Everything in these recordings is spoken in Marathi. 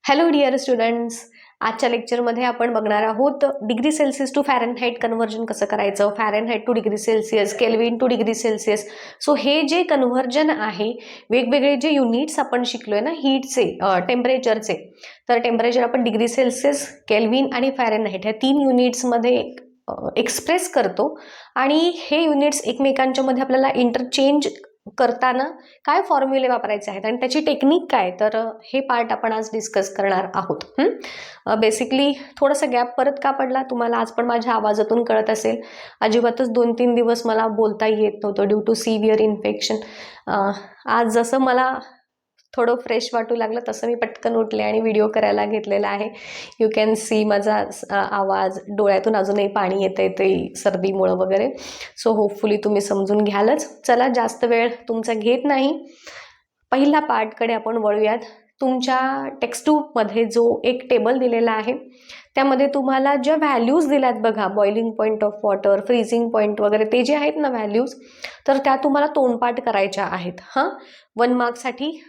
हॅलो डिअर स्टुडंट्स, आजच्या लेक्चरमध्ये आपण बघणार आहोत degree Celsius to Fahrenheit conversion कसं करायचं, Fahrenheit to degree Celsius, Kelvin to degree Celsius. So हे जे कन्व्हर्जन आहे, वेगवेगळे जे युनिट्स आपण शिकलोय ना हीटचे, टेम्परेचरचे, तर टेम्परेचर आपण डिग्री सेल्सिअस, केल्विन आणि फॅरेनहाइट ह्या 3 युनिट्समध्ये एक्सप्रेस करतो आणि हे युनिट्स एकमेकांच्या मध्ये आपल्याला इंटरचेंज करताना काय फॉर्म्युले वापरायचे आहेत आणि त्याची टेक्निक काय, तर हे पार्ट आपण आज डिस्कस करणार आहोत. बेसिकली थोडंसं गॅप परत का पडला तुम्हाला आज पण माझ्या आवाजातून कळत असेल. अजिबातच 2-3 दिवस मला बोलता येत नव्हतं ड्यू टू सिव्हिअर इन्फेक्शन. आज जसं मला थोडं फ्रेश वाटू लागलं तसं मी पटकन उठले आणि व्हिडिओ करायला घेतलेला आहे. यू कॅन सी माझा आवाज, डोळ्यातून अजूनही पाणी येतंय ते सर्दीमुळं वगैरे. सो होपफुली तुम्ही समजून घ्यालच. चला जास्त वेळ तुमचा घेत नाही, पहिला पार्टकडे आपण वळूयात. तुमच्या टेक्स्टबुकमध्ये जो एक टेबल दिलेला आहे त्यामध्ये तुम्हाला ज्या व्हॅल्यूज दिल्यात बघा, boiling point of water, freezing point वगैरे, ते जे आहेत ना व्हॅल्यूज, तर त्या तुम्हाला तोंडपाठ करायच्या आहेत. 1 मार्कसाठी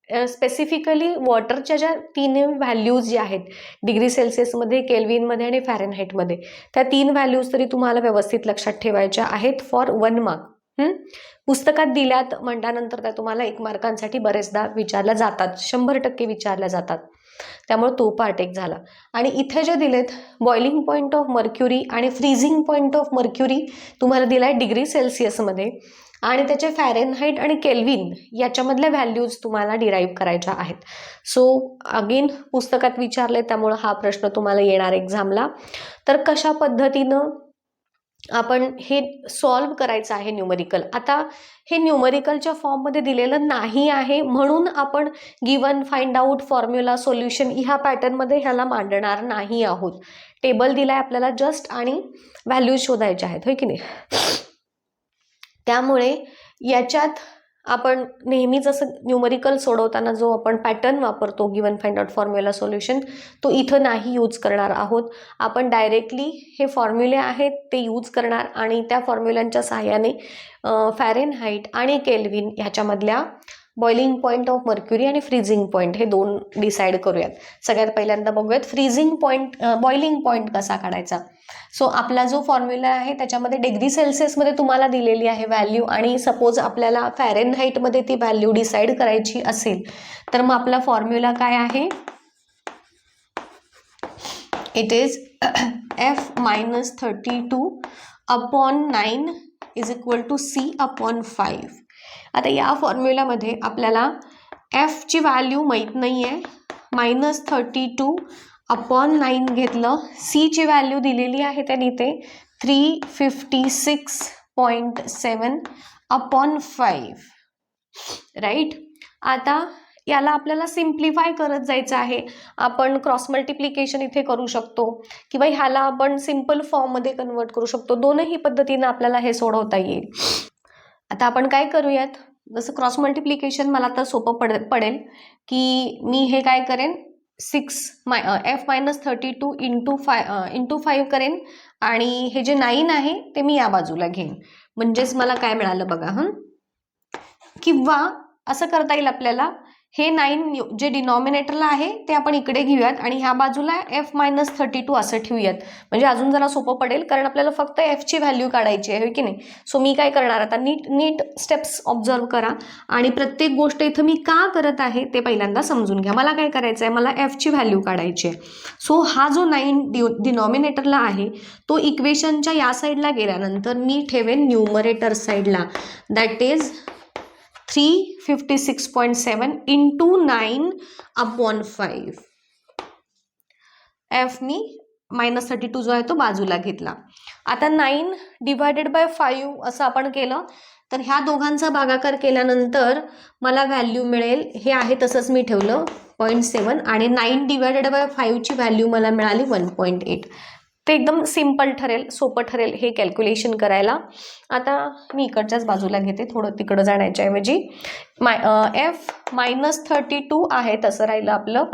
स्पेसिफिकली वॉटरच्या ज्या 3 व्हॅल्यूज ज्या आहेत डिग्री सेल्सिअसमध्ये, केल्विनमध्ये आणि फॅरेनहाइटमध्ये, त्या 3 व्हॅल्यूज तरी तुम्हाला व्यवस्थित लक्षात ठेवायच्या आहेत फॉर 1 मार्क. पुस्तकात दिल्यात म्हटल्यानंतर त्या तुम्हाला 1 मार्कांसाठी बरेचदा विचारल्या जातात, 100% विचारल्या जातात. त्यामुळे तो पार्ट एक झाला. आणि इथे जे दिलेत बॉइलिंग पॉईंट ऑफ मर्क्युरी आणि फ्रीजिंग पॉईंट ऑफ मर्क्युरी तुम्हाला दिलाय डिग्री सेल्सिअसमध्ये, आणि त्याचे फॅरेनहाइट आणि केल्विन याच्यामधल्या व्हॅल्यूज तुम्हाला डिराईव्ह करायच्या आहेत. सो अगेन पुस्तकात विचारले त्यामुळे हा प्रश्न तुम्हाला येणार एक्झामला. तर कशा पद्धतीनं आपण हे सॉल्व करायचं आहे न्यूमरिकल. आता हे न्यूमरिकलच्या फॉर्ममध्ये दिलेलं नाही आहे म्हणून आपण given, find out, formula, solution ह्या पॅटर्नमध्ये ह्याला मांडणार नाही आहोत. टेबल दिलाय आपल्याला जस्ट आणि व्हॅल्यूज शोधायच्या आहेत, होय की नाही. त्यामुळे याच्यात आपण नेहमीच असं न्यूमरिकल सोडवताना जो आपण पॅटर्न वापरतो, given, find out, formula, solution, तो इथं नाही यूज करणार आहोत. आपण डायरेक्टली हे फॉर्म्युले आहेत ते यूज करणार आणि त्या फॉर्म्युलांच्या सहाय्याने फॅरेनहाइट आणि केल्विन ह्याच्यामधल्या बॉइलिंग पॉईंट ऑफ मर्क्युरी आणि फ्रीजिंग पॉईंट हे 2 डिसाईड करूयात. सगळ्यात पहिल्यांदा बघूयात फ्रीजिंग पॉईंट, बॉइलिंग पॉईंट कसा काढायचा. सो आपला जो फॉर्म्युला आहे त्याच्यामध्ये डिग्री सेल्सिअसमध्ये तुम्हाला दिलेली आहे व्हॅल्यू, आणि सपोज आपल्याला फॅरेनहाइटमध्ये ती व्हॅल्यू डिसाईड करायची असेल तर मग आपला फॉर्म्युला काय आहे, it is F-32 upon 9 is equal to C/5. आता या फॉर्म्युलामध्ये आपल्याला Fची व्हॅल्यू माहीत नाही आहे, -32 अपॉन 9 घेतलं, Cची व्हॅल्यू दिलेली आहे त्यांनी ते 356.7 अपॉन 5, राईट. आता याला आपल्याला सिम्प्लिफाय करत जायचं आहे. आपण क्रॉस मल्टिप्लिकेशन इथे करू शकतो किंवा ह्याला आपण सिम्पल फॉर्ममध्ये कन्वर्ट करू शकतो. दोनही पद्धतीनं आपल्याला हे सोडवता येईल. आता आपण काय करूयात, जसं क्रॉस मल्टिप्लिकेशन मला तर सोपं पडेल की मी हे काय करेन, F-32 इंटू 5 करेन आणि हे जे 9 आहे ते मी या बाजूला घेईन, म्हणजेच मला काय मिळालं बघा. किंवा असं करता येईल आपल्याला, हे 9 जे डिनॉमिनेटरला आहे ते आपण इकडे घेऊयात आणि ह्या बाजूला F-32 असं ठेवूयात, म्हणजे अजून जरा सोपं पडेल, कारण आपल्याला फक्त Fची व्हॅल्यू काढायची आहे, की नाही. सो मी काय करणार, आता नीट स्टेप्स ऑब्झर्व करा आणि प्रत्येक गोष्ट इथं मी का करत आहे ते पहिल्यांदा समजून घ्या. मला काय करायचं आहे, मला Fची व्हॅल्यू काढायची आहे. सो हा जो 9 डिनॉमिनेटरला आहे तो इक्वेशनच्या या साईडला गेल्यानंतर मी ठेवेन न्यूमरेटर साईडला, that is 356.7 into 9 upon 5. F मी -32 जो आहे तो बाजूला घेतला. आता 9 डिवायडेड बाय 5 असं आपण केलं तर ह्या दोघांचा भागाकार केल्यानंतर मला व्हॅल्यू मिळेल, हे आहे तसंच मी ठेवलं 0.7, आणि 9 डिवायडेड बाय 5ची व्हॅल्यू मला मिळाली 1.8. ते एकदम सिम्पल ठरेल, सोपं ठरेल हे कॅल्क्युलेशन करायला. आता मी इकडच्याच बाजूला घेते, थोडं तिकडं जाण्याच्या ऐवजी. F-32 आहे तसं राहिलं आपलं.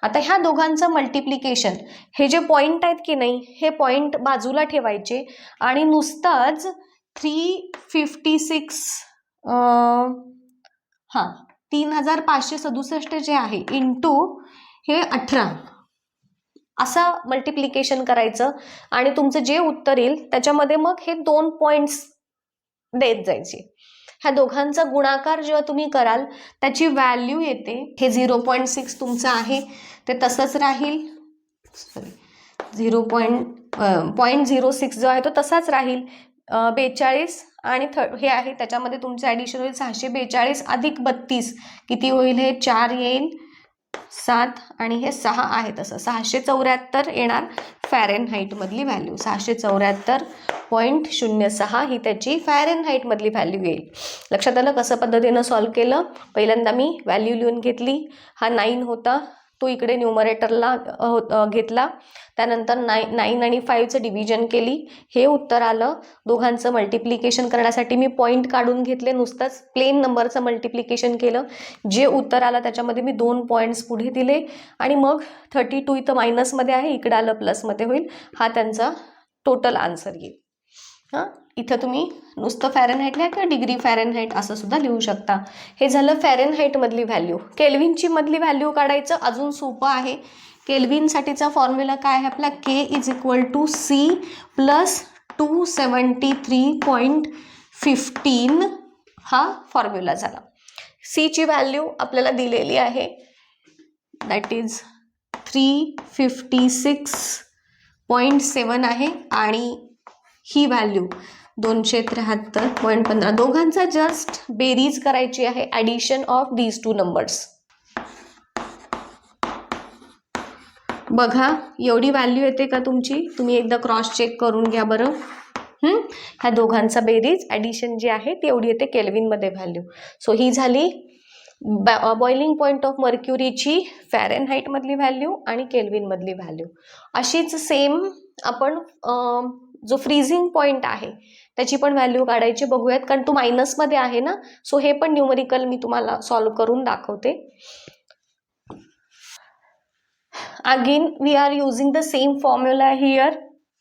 आता ह्या दोघांचं मल्टिप्लिकेशन, हे जे पॉईंट आहेत की नाही हे पॉईंट बाजूला ठेवायचे आणि नुसतंच 356 3567 जे आहे इंटू हे 18 असं मल्टिप्लिकेशन करायचं आणि तुमचं जे उत्तर येईल त्याच्यामध्ये मग हे 2 पॉइंट्स देत जायचे. ह्या दोघांचा गुणाकार जेव्हा तुम्ही कराल त्याची व्हॅल्यू येते, हे 0.6 तुमचं आहे ते तसंच राहील, 0.06 जो आहे तो तसाच राहील. 42 आणि हे आहे त्याच्यामध्ये तुमचं ॲडिशन होईल 642 अधिक 32 किती होईल, हे 4 येईल, 7 आणि हे 6 आहे तसं 674 येणार फॅरेनहाईटमधली व्हॅल्यू. 674.06 ही त्याची फॅरेनहाईटमधली व्हॅल्यू येईल. लक्षात आलं कसं पद्धतीनं सॉल्व केलं. पहिल्यांदा मी व्हॅल्यू लिहून घेतली, हा 9 होता तो इकडे न्यूमरेटरला घेतला, त्यानंतर 9 आणि 5चं डिव्हिजन केली, हे उत्तर आलं. दोघांचं मल्टिप्लिकेशन करण्यासाठी मी पॉईंट काढून घेतले, नुसतंच प्लेन नंबरचं मल्टिप्लिकेशन केलं, जे उत्तर आलं त्याच्यामध्ये मी 2 पॉईंट्स पुढे दिले आणि मग 32 इथं मायनसमध्ये आहे, इकडं आलं प्लसमध्ये होईल, हा त्यांचा टोटल आन्सर येईल. हां, इथं तुम्ही नुसतं फॅरेनहाईट लिहा किंवा डिग्री फॅरेनहाईट असं सुद्धा लिहू शकता. हे झालं फॅरेनहाईटमधली व्हॅल्यू. केल्विनची मधली व्हॅल्यू काढायचं अजून सोपं आहे. केल्विनसाठीचा फॉर्म्युला काय आहे आपला, K = C + 273.15 हा फॉर्म्युला झाला. C ची व्हॅल्यू आपल्याला दिलेली आहे, दॅट इज 356.7 आहे आणि ही व्हॅल्यू 273.15. दोघांचा जस्ट बेरीज करायची आहे, addition of these two numbers. बघा एवढी व्हॅल्यू येते का तुमची, तुम्ही एकदा क्रॉस चेक करून घ्या बरं. ह्या दोघांचा बेरीज ॲडिशन जी आहे ती एवढी येते केल्विनमध्ये व्हॅल्यू. सो ही झाली बॉइलिंग पॉईंट ऑफ मर्क्युरीची फॅरेनहाईटमधली व्हॅल्यू आणि केल्विनमधली व्हॅल्यू. अशीच सेम आपण जो फ्रीजिंग पॉईंट आहे त्याची पण व्हॅल्यू काढायची बघूयात, कारण तो मायनसमध्ये आहे ना. सो हे पण न्यूमरिकल मी तुम्हाला सॉल्व करून दाखवते. Again we are using the same formula here.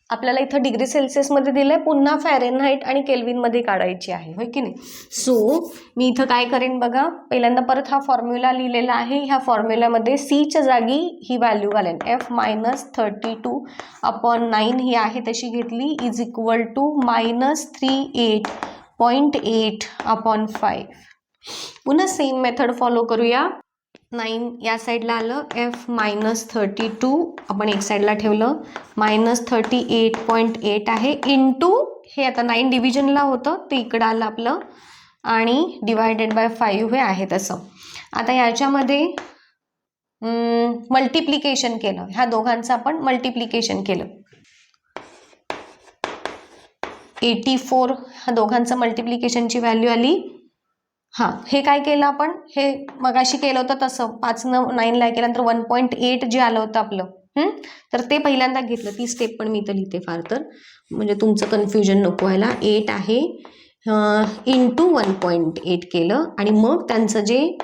आपल्याला इथं डिग्री सेल्सिअसमध्ये दिलंय, पुन्हा फॅरेनहाईट आणि केल्विनमध्ये काढायची आहे, होय की नाही. सो मी इथं काय करेन बघा, पहिल्यांदा परत हा फॉर्म्युला लिहिलेला आहे, ह्या फॉर्म्युल्यामध्ये सीच्या जागी ही व्हॅल्यू घालेन, F - 32/9 ही आहे तशी घेतली, = -38.8/5. पुन्हा सेम मेथड फॉलो करूया. 9 या साईडला आलं, F - 32 आपण एक साईडला ठेवलं, -38.8 आहे इंटू हे आता 9 डिव्हिजनला होतं ते इकडं आलं आपलं आणि /5 हे आहे तसं. आता याच्यामध्ये मल्टिप्लिकेशन केलं, ह्या दोघांचं आपण मल्टिप्लिकेशन केलं, 84 ह्या दोघांचं मल्टिप्लिकेशनची व्हॅल्यू आली. हां, हे काय केलं आपण, हे मगाशी केलं होतं तसं 5नं 9ला केल्यानंतर 1.8 जे आलं होतं आपलं, तर ते पहिल्यांदा घेतलं. ती स्टेप पण मी इथं लिहिते फार तर, म्हणजे तुमचं कन्फ्युजन नको व्हायला. 8 आहे इंटू 1.8 केलं आणि मग त्यांचं जे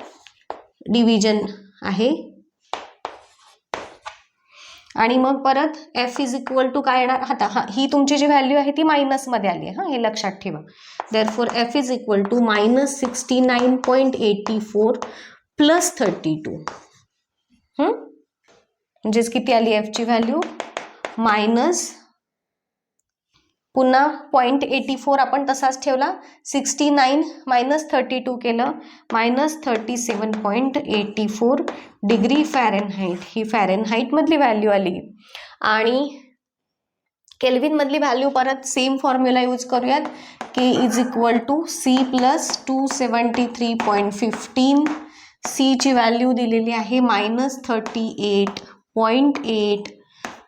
डिव्हिजन आहे आणि मग परत F = काय येणार, आता ही तुमची जी व्हॅल्यू आहे ती मायनसमध्ये आली आहे, हां हे लक्षात ठेवा. Therefore F = -69.84 + 32. म्हणजेच किती आली F ची व्हॅल्यू, पुन्हा 0.84 आपण तसाच ठेवला, 69 - 32 केलं, -37.84 डिग्री फॅरेनहाईट ही फॅरेनहाईटमधली व्हॅल्यू आली. आणि केल्विनमधली व्हॅल्यू परत सेम फॉर्म्युला यूज करूयात, K = C + 273.15. C ची व्हॅल्यू दिलेली आहे -38.8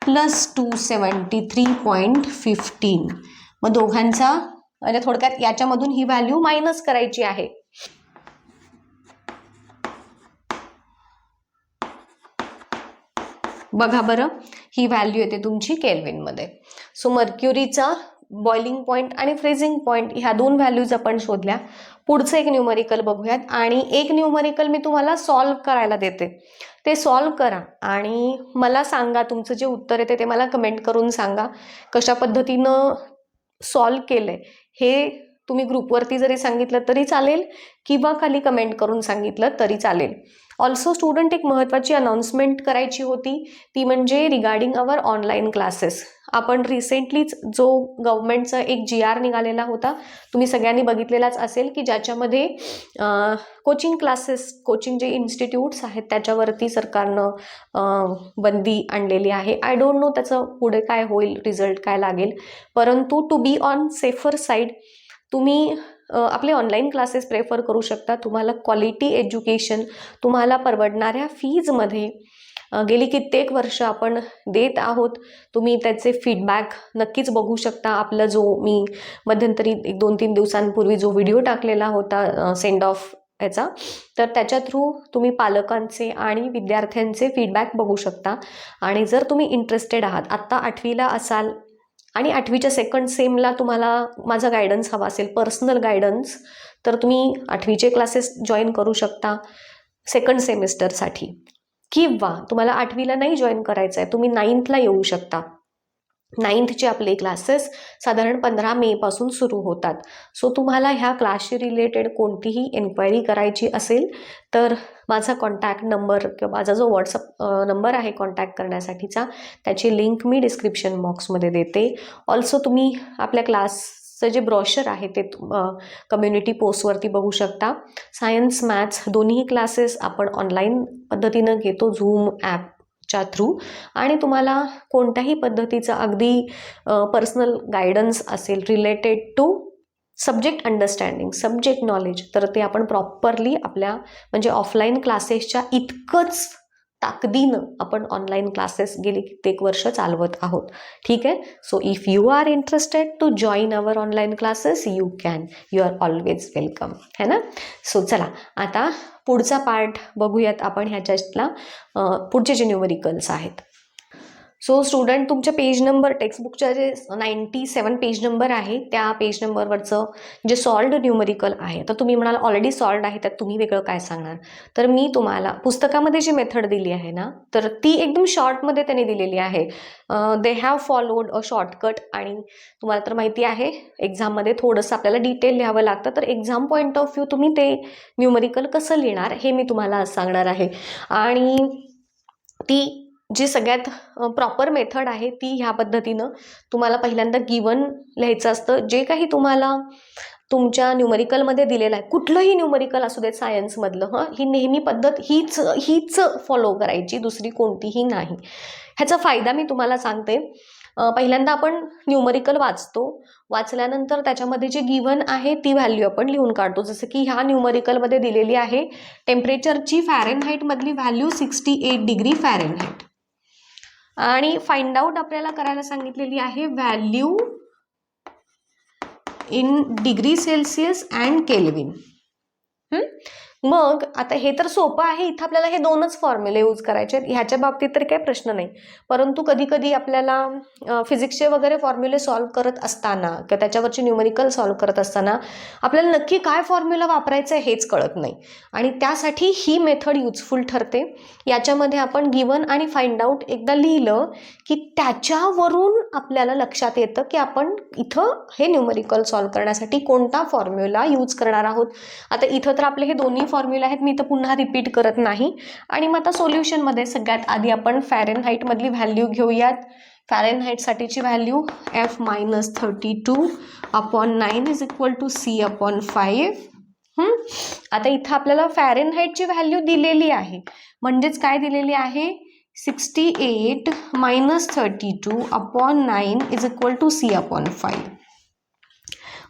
+ 273.15. मग दोघांचा म्हणजे थोडक्यात याच्यामधून ही व्हॅल्यू मायनस करायची आहे. बघा बरं, ही व्हॅल्यू येते तुमची केल्विनमध्ये. सो मर्क्युरीचा बॉइलिंग पॉईंट आणि फ्रीजिंग पॉईंट ह्या 2 व्हॅल्यूज आपण शोधल्या. पुढचं एक न्यूमरिकल बघूयात आणि एक न्यूमरिकल मी तुम्हाला सॉल्व करायला देते, ते सॉल्व करा आणि मला सांगा, तुमचं जे उत्तर येते ते मला कमेंट करून सांगा कशा पद्धतीनं सॉल्व केलंय. हे तुम्ही ग्रुपवरती जरी सांगितलं तरी चालेल किंवा खाली कमेंट करून सांगितलं तरी चालेल. ऑल्सो स्टुडंट एक महत्त्वाची अनाउन्समेंट करायची होती, ती म्हणजे रिगार्डिंग अवर ऑनलाईन क्लासेस. आपण रिसेंटलीच जो गव्हर्नमेंटचा एक GR निघालेला होता, तुम्ही सगळ्यांनी बघितलेलाच असेल, की ज्याच्यामध्ये कोचिंग क्लासेस, कोचिंग जे इन्स्टिट्यूट्स आहेत त्याच्यावरती सरकारनं बंदी आणलेली आहे. आय डोंट नो त्याचं पुढे काय होईल, रिझल्ट काय लागेल, परंतु to be on safer side तुम्ही आपले ऑनलाईन क्लासेस प्रेफर करू शकता. तुम्हाला क्वालिटी एज्युकेशन तुम्हाला परवडणाऱ्या फीजमध्ये गेली कित्येक वर्ष आपण देत आहोत. तुम्ही त्याचे फीडबॅक नक्कीच बघू शकता. आपला जो मी मध्यंतरी 1-2-3 दिवसांपूर्वी जो व्हिडिओ टाकलेला होता सेंड ऑफ याचा, तर त्याच्या थ्रू तुम्ही पालकांचे आणि विद्यार्थ्यांचे फीडबॅक बघू शकता. आणि जर तुम्ही इंटरेस्टेड आहात, आत्ता 8वीला असाल आणि 8वीच्या सेकंड सेमला तुम्हाला माझा गायडन्स हवा असेल, पर्सनल गायडन्स, तर तुम्ही 8वीचे क्लासेस जॉईन करू शकता सेकंड सेमिस्टरसाठी. किंवा तुम्हाला 8वीला नाही जॉईन करायचं आहे, तुम्ही 9thला येऊ शकता. 9thचे आपले क्लासेस साधारण 15 मेपासून सुरू होतात. सो तुम्हाला ह्या क्लासशी रिलेटेड कोणतीही एन्क्वायरी करायची असेल तर माझा कॉन्टॅक्ट नंबर किंवा माझा जो व्हॉट्सअप नंबर आहे कॉन्टॅक्ट करण्यासाठीचा, त्याची लिंक मी डिस्क्रिप्शन बॉक्समध्ये देते. ऑल्सो तुम्ही आपल्या क्लासचं जे ब्रॉशर आहे ते कम्युनिटी पोस्टवरती बघू शकता. सायन्स मॅथ्स दोन्ही क्लासेस आपण ऑनलाईन पद्धतीनं घेतो झूम ॲपच्या थ्रू. आणि तुम्हाला कोणत्याही पद्धतीचा अगदी पर्सनल गायडन्स असेल related to subject understanding, subject knowledge, तर ते आपण प्रॉपरली आपल्या म्हणजे ऑफलाईन क्लासेसच्या इतकंच ताकदीनं आपण ऑनलाईन क्लासेस गेली कित्येक वर्ष चालवत आहोत. ठीक आहे. So if you are interested to join our online classes you can, you are always welcome, है ना. सो चला आता पुढचा पार्ट बघूयात आपण ह्याच्यातला. पुढचे जे न्यूमरिकल्स आहेत. सो स्टुडंट तुमच्या पेज नंबर टेक्स्टबुकच्या जे 97 पेज नंबर आहे त्या पेज नंबरवरचं जे सॉल्व्ड न्यूमरिकल आहे, तर तुम्ही म्हणाल ऑलरेडी सॉल्व्ड आहे, त्यात तुम्ही वेगळं काय सांगणार. तर मी तुम्हाला पुस्तकामध्ये जी मेथड दिली आहे ना, तर ती एकदम शॉर्टमध्ये त्यांनी दिलेली आहे. They have followed a shortcut. आणि तुम्हाला तर माहिती आहे एक्झाममध्ये थोडंसं आपल्याला डिटेल लिहावं लागतं, तर एक्झाम पॉईंट ऑफ व्ह्यू तुम्ही ते न्यूमरिकल कसं लिहिणार हे मी तुम्हाला आज सांगणार आहे. आणि ती जी सगळ्यात प्रॉपर मेथड आहे ती ह्या पद्धतीनं तुम्हाला पहिल्यांदा गिवन लिहायचं असतं. जे काही तुम्हाला तुमच्या न्यूमरिकलमध्ये दिलेलं आहे, कुठलंही न्यूमरिकल असू देत सायन्समधलं, ही नेहमी पद्धत हीच फॉलो करायची, दुसरी कोणतीही नाही. ह्याचा फायदा मी तुम्हाला सांगते. पहिल्यांदा आपण न्यूमरिकल वाचल्यानंतर त्याच्यामध्ये जे गिवन आहे ती व्हॅल्यू आपण लिहून काढतो. जसं की ह्या न्यूमरिकलमध्ये दिलेली आहे टेम्परेचरची फॅरेनहाईटमधली व्हॅल्यू 68 डिग्री फॅरेनहाईट. आणि फाइंड आउट आपल्याला करायला सांगितलेली आहे value in degree Celsius and kelvin. मग आता हे तर सोपं आहे, इथं आपल्याला हे दोनच फॉर्म्युले यूज करायचे आहेत, ह्याच्या बाबतीत तर काही प्रश्न नाही. परंतु कधी कधी आपल्याला फिजिक्सचे वगैरे फॉर्म्युले सॉल्व्ह करत असताना किंवा त्याच्यावरचे न्यूमरिकल सॉल्व्ह करत असताना आपल्याला नक्की काय फॉर्म्युला वापरायचं आहे हेच कळत नाही. आणि त्यासाठी ही मेथड युजफुल ठरते. याच्यामध्ये आपण गिवन आणि फाइंड आउट एकदा लिहिलं की त्याच्यावरून आपल्याला लक्षात येतं की आपण इथं हे न्यूमरिकल सॉल्व्ह करण्यासाठी कोणता फॉर्म्युला यूज करणार आहोत. आता इथं तर आपले हे दोन्ही फॉर्म्युला आहेत, मी तर पुन्हा रिपीट करत नाही. आणि मग आता सोल्युशनमध्ये सगळ्यात आधी आपण फॅरेनहाईटमधली व्हॅल्यू घेऊयात. फॅरेनहाईटसाठीची value F-32/9 is equal to C/5. आता इथं आपल्याला फॅरेनहाईटची व्हॅल्यू दिलेली आहे, म्हणजेच काय दिलेली आहे 68 - 32/9 इज इक्वल टू C/5.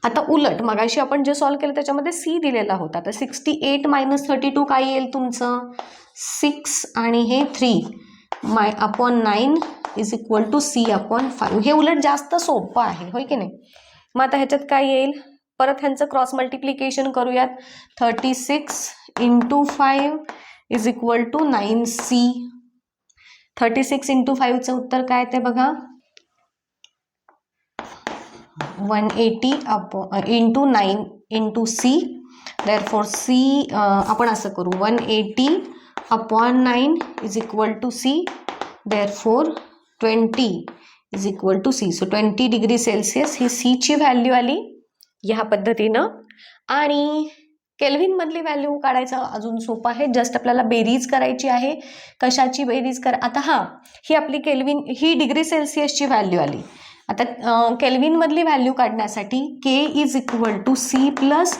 आता उलट मगाशी आपण जे सॉल्व्ह केलं त्याच्यामध्ये C दिलेला होता, तर 68 - 32 काय येईल तुमचं 6 आणि हे 3/9 इज इक्वल टू C/5. हे उलट जास्त सोपं आहे, होय की नाही. मग आता ह्याच्यात काय येईल, परत ह्यांचं क्रॉस मल्टिप्लिकेशन करूयात. 36 × 5 इज इक्वल टू 9C. 36 × 5चं उत्तर काय ते बघा 180 × 9 × C. देअरफॉर C आपण असं करू 180/9 is equal to C. Therefore 20 is equal to C. So 20 degree Celsius ही C ची व्हॅल्यू आली ह्या पद्धतीनं. आणि केल्विन मधली व्हॅल्यू काढायचं अजून सोपं आहे. जस्ट आपल्याला बेरीज करायची आहे. कशाची बेरीज आता ही आपली केल्विन, ही डिग्री सेल्सिअसची व्हॅल्यू आली. आता केल्विन मधली व्हॅल्यू काढण्यासाठी K is equal to C plus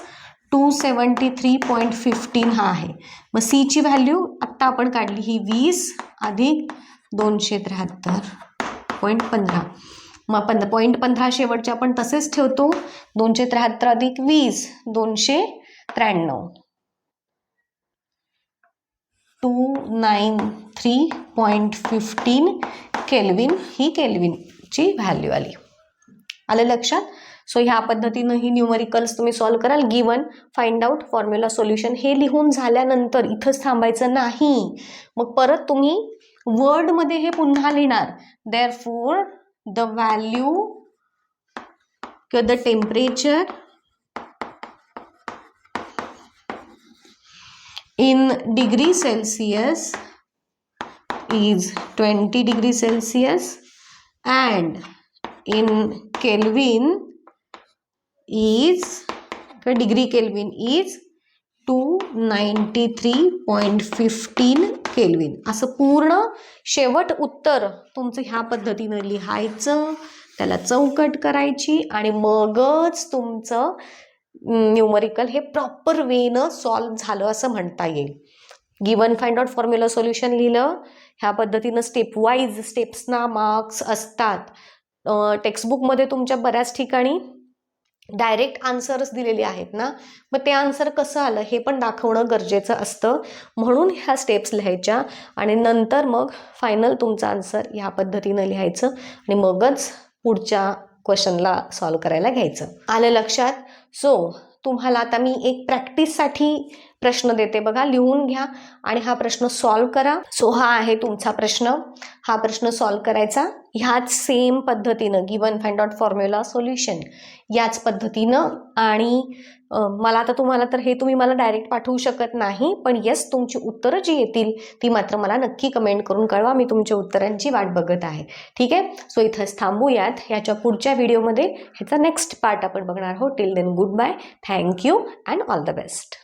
273.15 हा आहे. मग सी ची व्हॅल्यू आत्ता आपण काढली ही 20 अधिक 273.15. मग 0.15 शेवटचे आपण तसेच ठेवतो. 273 अधिक 20 293. 293.15 केल्विन ही केल्विनची व्हॅल्यू आली. आलं लक्षात? सो ह्या पद्धतीनं ही न्यूमरिकल्स तुम्ही सॉल्व कराल. Given, find out, formula, solution हे लिहून झाल्यानंतर इथंच थांबायचं नाही. मग परत तुम्ही वर्डमध्ये हे पुन्हा लिहिणार. देअरफॉर द व्हॅल्यू किंवा the temperature in degree Celsius is 20 degree Celsius and in Kelvin is degree Kelvin is 293.15 kelvin. असं पूर्ण शेवट उत्तर तुमचं ह्या पद्धतीनं लिहायचं, त्याला चौकट करायची आणि मगच तुमचं न्यूमरिकल हे प्रॉपर वेनं सॉल्व झालं असं म्हणता येईल. Given, find out, formula, solution लिहिलं. ह्या पद्धतीनं स्टेप वाईज स्टेप्सना मार्क्स असतात. टेक्स्टबुकमध्ये तुमच्या बऱ्याच ठिकाणी डायरेक्ट आन्सर्स दिलेले आहेत ना, मग ते आन्सर कसं आलं हे पण दाखवणं गरजेचं असतं. म्हणून ह्या स्टेप्स लिहायच्या आणि नंतर मग फायनल तुमचा आन्सर ह्या पद्धतीनं लिहायचं आणि मगच पुढच्या क्वेश्चनला सॉल्व करायला घ्यायचं. आलं लक्षात? सो तुम्हाला आता मी एक प्रॅक्टिससाठी प्रश्न देते बघा, लिहून घ्या आणि हा प्रश्न सॉल्व करा. सो हा आहे तुमचा प्रश्न. हा प्रश्न सॉल्व करायचा ह्याच सेम पद्धतीनं, given, find out, formula, solution याच पद्धतीनं. आणि मला आता तुम्हाला तर हे तुम्ही मला डायरेक्ट पाठवू शकत नाही, पण येस तुमची उत्तरं जी येतील ती मात्र मला नक्की कमेंट करून कळवा. मी तुमच्या उत्तरांची वाट बघत आहे. ठीक आहे? सो इथंच थांबूयात. ह्याच्या पुढच्या व्हिडिओमध्ये ह्याचा नेक्स्ट पार्ट आपण बघणार आहोत. Till then goodbye, thank you and all the best.